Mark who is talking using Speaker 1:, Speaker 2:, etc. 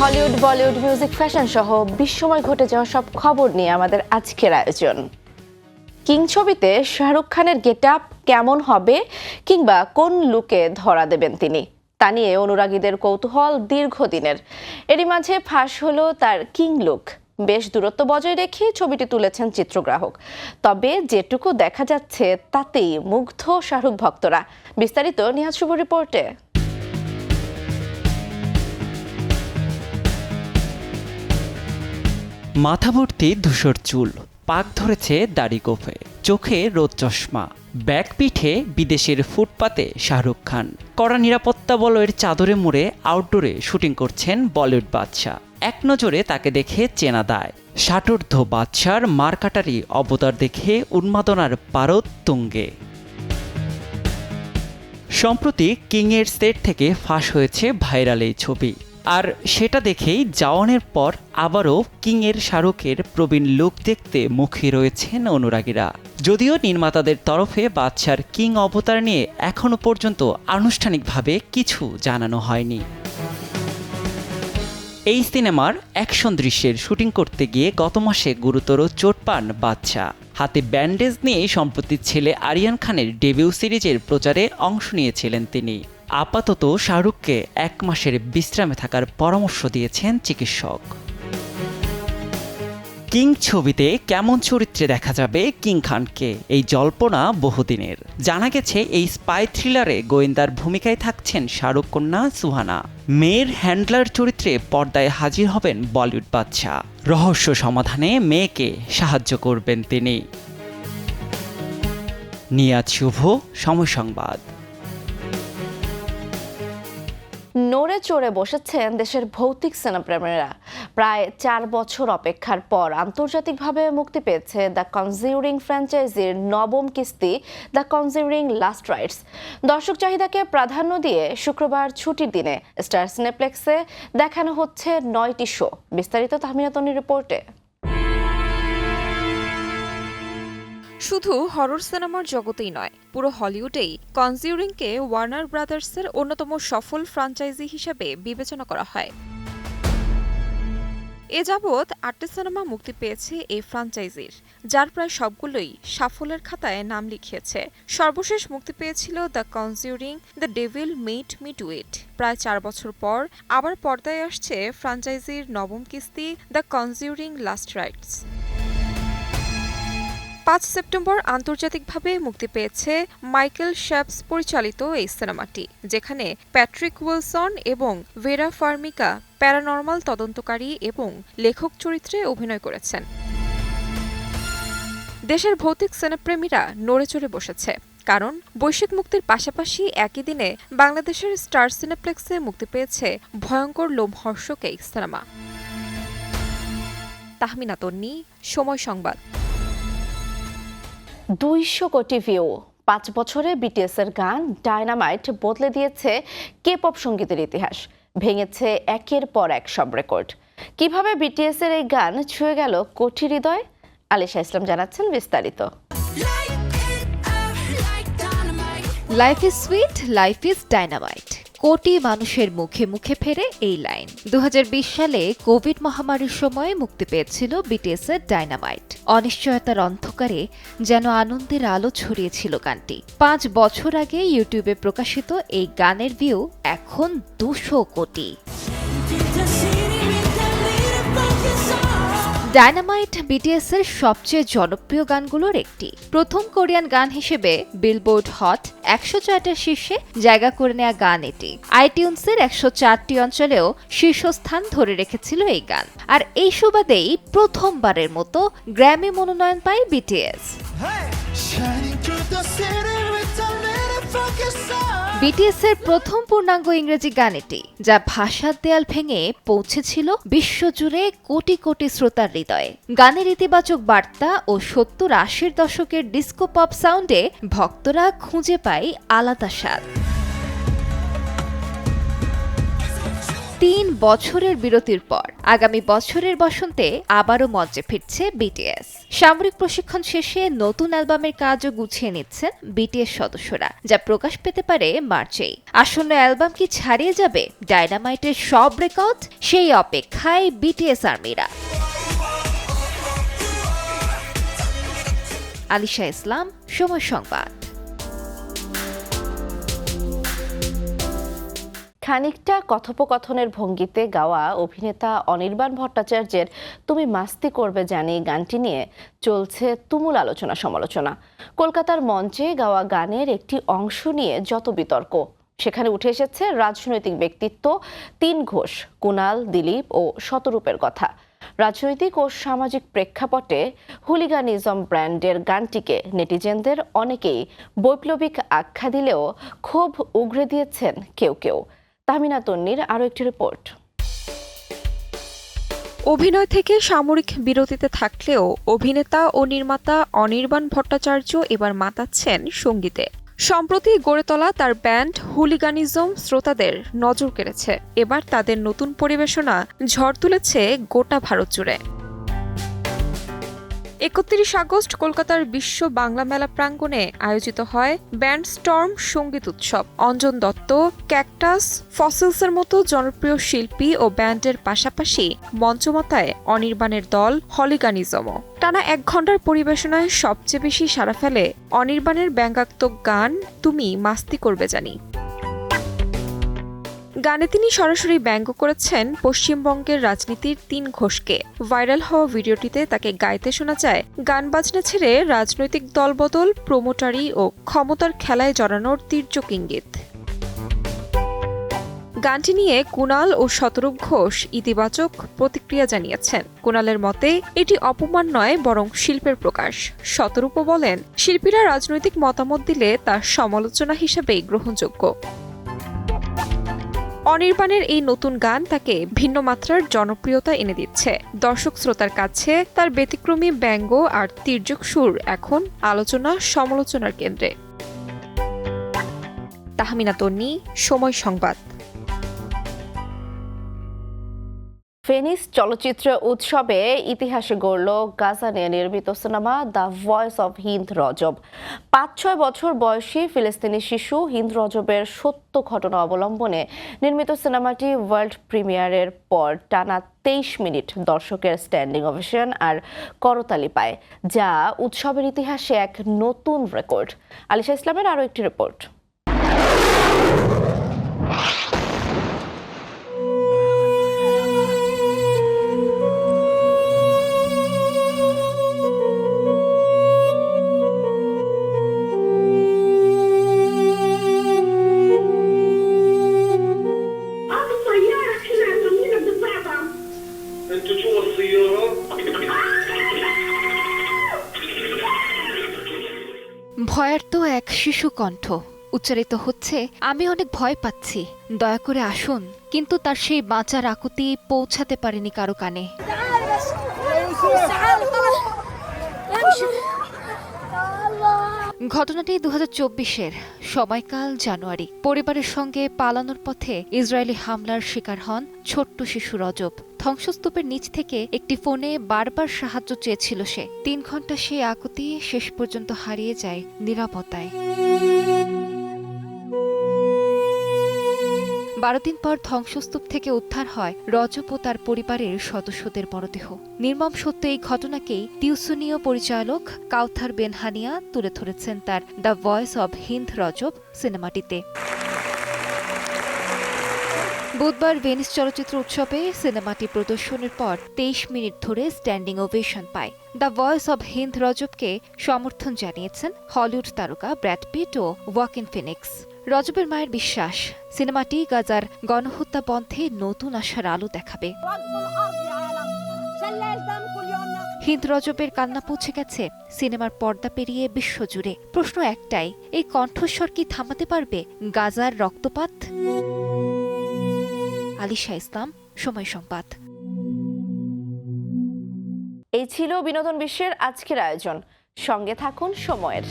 Speaker 1: Hollywood, Bollywood, music, fashion সহ বিশ্বময় ঘটে যাওয়া সব খবর নিয়ে আমাদের আজকের আয়োজন। কিং ছবিতে শাহরুখ খানের গেটআপ কেমন হবে কিংবা কোন লুকে ধরা দেবেন তিনি, তা নিয়ে অনুরাগীদের কৌতূহল দীর্ঘদিনের। এরই মাঝে ফাঁস হলো তার কিং লুক। বেশ দূরত্ব বজায় রেখে ছবিটি তুলেছেন চিত্রগ্রাহক, তবে যেটুকু দেখা যাচ্ছে তাতেই মুগ্ধ শাহরুখ ভক্তরা। বিস্তারিত নিহাজ শুভ রিপোর্টে।
Speaker 2: মাথা ভর্তি ধূসর চুল, পাক ধরেছে দাড়ি গোফে, চোখে রোদ চশমা, ব্যাক পিঠে বিদেশের ফুটপাতে শাহরুখ খান। কড়া নিরাপত্তা বলয়ের চাদরে মুড়ে আউটডোরে শুটিং করছেন বলিউড বাদশা। এক নজরে তাকে দেখে চেনা দায়। ষাটোর্ধ্ব বাদশার মারকাটারি অবতার দেখে উন্মাদনার পারদ তুঙ্গে। সম্প্রতি কিংয়ের সেট থেকে ফাঁস হয়েছে ভাইরাল এই ছবি, আর সেটা দেখেই জওয়ানের পর আবারও কিংয়ের শাহরুখের প্রবীণ লুক দেখতে মুখী রয়েছেন অনুরাগীরা। যদিও নির্মাতাদের তরফে বাদশার কিং অবতার নিয়ে এখনও পর্যন্ত আনুষ্ঠানিকভাবে কিছু জানানো হয়নি। এই সিনেমার অ্যাকশন দৃশ্যের শুটিং করতে গিয়ে গত মাসে গুরুতর চোট পান বাদশা। হাতে ব্যান্ডেজ নিয়ে সম্প্রতি ছেলে আরিয়ান খানের ডেবিউ সিরিজের প্রচারে অংশ নিয়েছিলেন তিনি। আপাতত শাহরুখকে 1 মাসের বিশ্রামে থাকার পরামর্শ দিয়েছেন চিকিৎসক। কিং ছবিতে কেমন চরিত্রে দেখা যাবে কিং খানকে, এই জল্পনা বহুদিনের। জানা গেছে এই স্পাই থ্রিলারে গোয়েন্দার ভূমিকায় থাকছেন শাহরুখ কন্যা সুহানা। মেয়ের হ্যান্ডলার চরিত্রে পর্দায় হাজির হবেন বলিউড বাদশা। রহস্য সমাধানে মেয়েকে সাহায্য করবেন তিনি। নিয়াজ শুভ, সময় সংবাদ।
Speaker 1: নড়ে চড়ে বসেছেন দেশের ভৌতিক সিনেপ্রেমীরা। প্রায় 4 বছর অপেক্ষার পর আন্তর্জাতিকভাবে মুক্তি পেয়েছে দ্য কনজিউরিং ফ্র্যাঞ্চাইজির নবম কিস্তি দ্য কনজিউরিং লাস্ট রাইটস। দর্শক চাহিদাকে প্রাধান্য দিয়ে শুক্রবার ছুটির দিনে স্টার সিনেপ্লেক্সে দেখানো হচ্ছে 9টি শো। বিস্তারিত তাহমিনা তনির রিপোর্টে।
Speaker 3: শুধু হরর সিনেমার জগতেই নয়, পুরো হলিউডেই কনজিউরিংকে ওয়ার্নার ব্রাদার্সের অন্যতম সফল ফ্র্যাঞ্চাইজি হিসেবে বিবেচনা করা হয়। এ যাবৎ 8টি সিনেমা মুক্তি পেয়েছে এই ফ্র্যাঞ্চাইজির, যার প্রায় সবগুলোই সাফল্যের খাতায় নাম লিখিয়েছে। সর্বশেষ মুক্তি পেয়েছিল the conjuring the devil made me do it. প্রায় 4 বছর পর আবার পর্দায় আসছে ফ্র্যাঞ্চাইজির নবম কিস্তি the conjuring last rights. 5 September আন্তর্জাতিকভাবে মুক্তি পেয়েছে মাইকেল শ্যাপস পরিচালিত এই সিনেমাটি, যেখানে প্যাট্রিক উইলসন এবং ভেরা ফার্মিকা প্যারানর্মাল তদন্তকারী এবং লেখক চরিত্রে অভিনয় করেছেন। দেশের ভৌতিক সিনেপ্রেমীরা নড়েচড়ে বসেছে, কারণ বৈশ্বিক মুক্তির পাশাপাশি একই দিনে বাংলাদেশের স্টার সিনেপ্লেক্সে মুক্তি পেয়েছে ভয়ঙ্কর লোমহর্ষক এই সিনেমা। তাহমিনা তন্নি, সময় সংবাদ।
Speaker 1: 200 কোটি ভিউ, 5 বছরে বিটিএস এর গান ডায়নামাইট বদলে দিয়েছে কে-পপ সঙ্গীতের ইতিহাস, ভেঙেছে একের পর এক সব রেকর্ড। কিভাবে বিটিএস এর এই গান ছুঁয়ে গেল কোটি হৃদয়, আলিশা ইসলাম জানাচ্ছেন বিস্তারিত।
Speaker 4: Life is sweet, life is dynamite. কোটি মানুষের মুখে মুখে ফেরে এই লাইন। 2020 সালে কোভিড মহামারীর সময় মুক্তি পেয়েছিল বিটিএস এর ডায়নামাইট। অনিশ্চয়তার অন্ধকারে যেন আনন্দের আলো ছড়িয়েছিল গানটি। 5 বছর আগে ইউটিউবে প্রকাশিত এই গানের ভিউ এখন 200 কোটি। ডায়নামাইট বিটিএস এর সবচেয়ে জনপ্রিয় গানগুলোর একটি। প্রথম কোরিয়ান গান হিসেবে বিলবোর্ড হট 100 চার্টের শীর্ষে জায়গা করে নেওয়া গান এটি। আইটিউনসের 104টি অঞ্চলেও শীর্ষস্থান ধরে রেখেছিল এই গান। আর এই সুবাদেই প্রথমবারের মতো গ্র্যামি মনোনয়ন পায় বিটিএস। বিটিএস এর প্রথম পূর্ণাঙ্গ ইংরেজি গান এটি, যা ভাষার দেয়াল ভেঙে পৌঁছেছিল বিশ্বজুড়ে কোটি কোটি শ্রোতার হৃদয়ে। গানের ইতিবাচক বার্তা ও 70-80 দশকের ডিস্কো পপ সাউন্ডে ভক্তরা খুঁজে পায় আলাদা স্বাদ। 3 বছরের বিরতির পর আগামী বছরের বসন্তে আবারও মঞ্চে ফিরছে বিটিএস। সামরিক প্রশিক্ষণ শেষে নতুন অ্যালবামের কাজও গুছিয়ে নিচ্ছেন বিটিএস সদস্যরা, যা প্রকাশ পেতে পারে মার্চেই। আসন্ন অ্যালবাম কি ছাড়িয়ে যাবে ডায়নামাইটের সব রেকর্ড? সেই অপেক্ষায় বিটিএস আর্মিরা। আলিশা ইসলাম, সময় সংবাদ।
Speaker 1: খানিকটা কথোপকথনের ভঙ্গিতে গাওয়া অভিনেতা অনির্বাণ ভট্টাচার্যের তুমি মাস্তি করবে জানি গানটি নিয়ে চলছে তুমুল আলোচনা সমালোচনা। কলকাতার মঞ্চে গাওয়া গানের একটি অংশ নিয়ে যত বিতর্ক, সেখানে উঠে এসেছে রাজনৈতিক ব্যক্তিত্ব ৩ ঘোষ, কুণাল, দিলীপ ও শতরূপের কথা। রাজনৈতিক ও সামাজিক প্রেক্ষাপটে হুলিগানিজম ব্র্যান্ডের গানটিকে নেটিজেনদের অনেকেই বৈপ্লবিক আখ্যা দিলেও ক্ষোভ উগরে দিয়েছেন কেউ কেউ। তাহমিনা তন্নির আরও একটি রিপোর্ট।
Speaker 3: অভিনয় থেকে সামরিক বিরতিতে থাকলেও অভিনেতা ও নির্মাতা অনির্বাণ ভট্টাচার্য এবার মাতাচ্ছেন সঙ্গীতে। সম্প্রতি গড়ে তোলা তার ব্যান্ড হুলিগানিজম শ্রোতাদের নজর কেড়েছে। এবার তাদের নতুন পরিবেশনা ঝড় তুলেছে গোটা ভারত জুড়ে। ৩১ আগস্ট কলকাতার বিশ্ব বাংলা মেলা প্রাঙ্গণে আয়োজিত হয় ব্যান্ড স্টর্ম সঙ্গীত উৎসব। অঞ্জন দত্ত, ক্যাকটাস, ফসিলসের মতো জনপ্রিয় শিল্পী ও ব্যান্ডের পাশাপাশি মঞ্চমাতায় অনির্বাণের দল হলিগানিজমও। টানা ১ ঘণ্টার পরিবেশনায় সবচেয়ে বেশি সাড়া ফেলে অনির্বাণের ব্যঙ্গাত্মক গান তুমি মাস্তি করবে জানি। গানে তিনি সরাসরি ব্যঙ্গ করেছেন পশ্চিমবঙ্গের রাজনীতির ৩ ঘোষকে। ভাইরাল হওয়া ভিডিওটিতে তাকে গাইতে শোনা যায় গান বাজনা ছেড়ে রাজনৈতিক দলবদল, প্রমোটারি ও ক্ষমতার খেলায় জড়ানোর তীর্যক ইঙ্গিত। গানটি নিয়ে কুণাল ও শতরূপ ঘোষ ইতিবাচক প্রতিক্রিয়া জানিয়েছেন। কুণালের মতে এটি অপমান নয়, বরং শিল্পের প্রকাশ। শতরূপও বলেন শিল্পীরা রাজনৈতিক মতামত দিলে তা সমালোচনা হিসেবেই গ্রহণযোগ্য। অনির্বাণের এই নতুন গান তাকে ভিন্ন মাত্রার জনপ্রিয়তা এনে দিচ্ছে। দর্শক শ্রোতার কাছে তার ব্যতিক্রমী ব্যঙ্গ আর তীর্যক সুর এখন আলোচনা সমালোচনার কেন্দ্রে। তাহমিনা তন্নি, সময় সংবাদ।
Speaker 1: ভেনিস চলচ্চিত্র উৎসবে ইতিহাসে গড়ল গাজা নিয়ে নির্মিত cinema the voice of Hind Rajab. ৫-৬ বছর বয়সী ফিলিস্তিনি শিশু হিন্দ রজবের সত্য ঘটনা অবলম্বনে নির্মিত সিনেমাটি ওয়ার্ল্ড প্রিমিয়ারের পর টানা ২৩ মিনিট দর্শকের স্ট্যান্ডিং ওভেশন আর করতালি পায়, যা উৎসবের ইতিহাসে এক নতুন রেকর্ড। আলিশা ইসলামের আরও একটি রিপোর্ট।
Speaker 4: ভয়ার্ত এক শিশু কণ্ঠ উচ্চারিত হচ্ছে, আমি অনেক ভয় পাচ্ছি, দয়া করে আসুন। কিন্তু তার সেই বাঁচার আকুতি পৌঁছাতে পারেনি কারো কানে। ঘটনাটি ২০২৪-এর সময়কাল জানুয়ারি। পরিবারের সঙ্গে পালানোর পথে ইসরায়েলি হামলার শিকার হন ছোট্ট শিশু রজব। ধ্বংসস্তূপের নিচ থেকে একটি ফোনে বারবার সাহায্য চেয়েছিল সে। ৩ ঘন্টা সেই আকুতি শেষ পর্যন্ত হারিয়ে যায় নিরাপত্তায়। ১২ দিন পর ধ্বংসস্তূপ থেকে উদ্ধার হয় রজব ও তার পরিবারের সদস্যদের মরদেহ। নির্মম সত্য এই ঘটনাকেই টিউসনীয় পরিচালক কাউথার বেনহানিয়া তুলে ধরেছেন তার দ্য ভয়েস অব হিন্দ রজব সিনেমাটিতে। বুধবার ভেনিস চলচ্চিত্র উৎসবে সিনেমাটি প্রদর্শনের পর ২৩ মিনিট ধরে স্ট্যান্ডিং ওভেশন পায়। দ্য ভয়েস অব হিন্দ রজবকে সমর্থন জানিয়েছেন হলিউড তারকা ব্র্যাড পিট ও ওয়াকিন ফিনিক্স। রজবের মায়ের বিশ্বাস, সিনেমাটি গাজার গণহত্যা বন্ধে নতুন আশার আলো দেখাবে। হিন্দ রজবের কান্না পৌঁছে গেছে সিনেমার পর্দা পেরিয়ে বিশ্বজুড়ে। প্রশ্ন একটাই, এই কণ্ঠস্বর কি থামাতে পারবে গাজার রক্তপাত? আলিশা ইসলাম, সময় সংবাদ।
Speaker 1: এই ছিল বিনোদন বিশ্বের আজকের আয়োজন। সঙ্গে থাকুন সময়ের।